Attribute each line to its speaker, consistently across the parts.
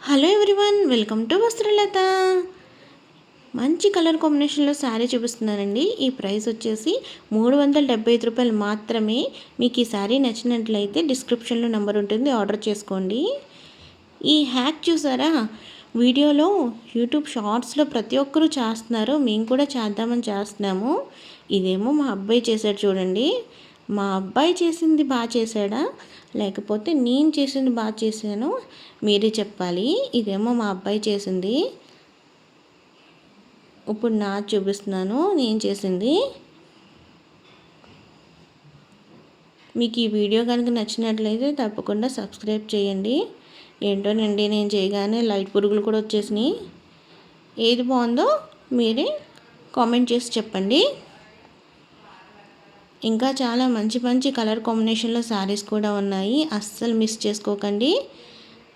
Speaker 1: Hello everyone, welcome to Vastralatha. మంచి colour కాంబినేషన్లో శారీ చూపిస్తున్నానండి. ఈ ప్రైస్ వచ్చేసి 375 రూపాయలు మాత్రమే. మీకు ఈ శారీ నచ్చినట్లయితే డిస్క్రిప్షన్లో నెంబర్ ఉంటుంది, ఆర్డర్ చేసుకోండి. ఈ హ్యాక్ చూసారా, వీడియోలో యూట్యూబ్ షార్ట్స్లో ప్రతి ఒక్కరూ చేస్తున్నారు, మేము కూడా చేద్దామని చేస్తున్నాము. ఇదేమో మా అబ్బాయి చేశాడు చూడండి. మా అబ్బాయి చేసింది బాగా చేశాడా లేకపోతే నేను చేసింది బాగా చేశాను మీరే చెప్పాలి. ఇదేమో మా అబ్బాయి చేసింది, ఇప్పుడు నా చూపిస్తున్నాను నేను చేసింది. మీకు ఈ వీడియో కనుక నచ్చినట్లయితే తప్పకుండా సబ్స్క్రైబ్ చేయండి. ఏంటోనండి, నేను చేయగానే లైట్ పురుగులు కూడా వచ్చేసినాయి. ఏది బాగుందో మీరే కామెంట్ చేసి చెప్పండి. ఇంకా చాలా మంచి మంచి కలర్ కాంబినేషన్లో శారీస్ కూడా ఉన్నాయి, అస్సలు మిస్ చేసుకోకండి.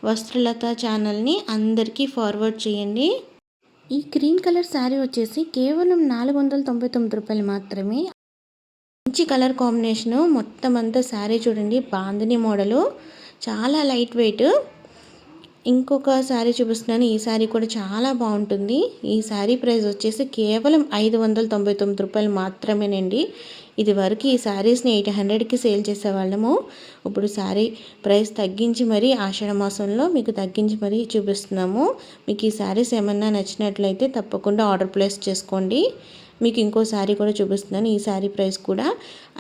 Speaker 1: వస్త్రలత ఛానల్ని అందరికీ ఫార్వర్డ్ చేయండి. ఈ గ్రీన్ కలర్ శారీ వచ్చేసి కేవలం 499 రూపాయలు మాత్రమే. మంచి కలర్ కాంబినేషను, మొత్తం అంతా శారీ చూడండి, బాందిని మోడలు, చాలా లైట్ వెయిట్. ఇంకొక శారీ చూపిస్తున్నాను, ఈ శారీ కూడా చాలా బాగుంటుంది. ఈ శారీ ప్రైస్ వచ్చేసి కేవలం 599 రూపాయలు మాత్రమేనండి. ఇది వరకు ఈ శారీస్ని 800కి సేల్ చేసేవాళ్ళము. ఇప్పుడు శారీ ప్రైస్ తగ్గించి మరీ ఆషాఢ మాసంలో మీకు తగ్గించి మరీ చూపిస్తున్నాము. మీకు ఈ శారీస్ ఏమన్నా నచ్చినట్లయితే తప్పకుండా ఆర్డర్ ప్లేస్ చేసుకోండి. మీకు ఇంకో శారీ కూడా చూపిస్తున్నాను, ఈ శారీ ప్రైస్ కూడా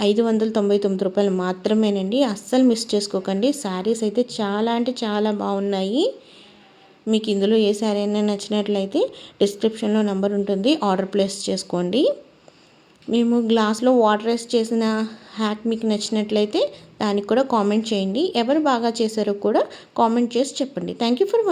Speaker 1: 599 రూపాయలు మాత్రమేనండి. అస్సలు మిస్ చేసుకోకండి. శారీస్ అయితే చాలా అంటే చాలా బాగున్నాయి. మీకు ఇందులో ఏ శారీ అయినా నచ్చినట్లయితే డిస్క్రిప్షన్లో నెంబర్ ఉంటుంది, ఆర్డర్ ప్లేస్ చేసుకోండి. మేము గ్లాస్లో వాటర్ వేస్ట్ చేసిన హ్యాక్ మీకు నచ్చినట్లయితే దానికి కూడా కామెంట్ చేయండి. ఎవరు బాగా చేశారో కూడా కామెంట్ చేసి చెప్పండి. Thank you for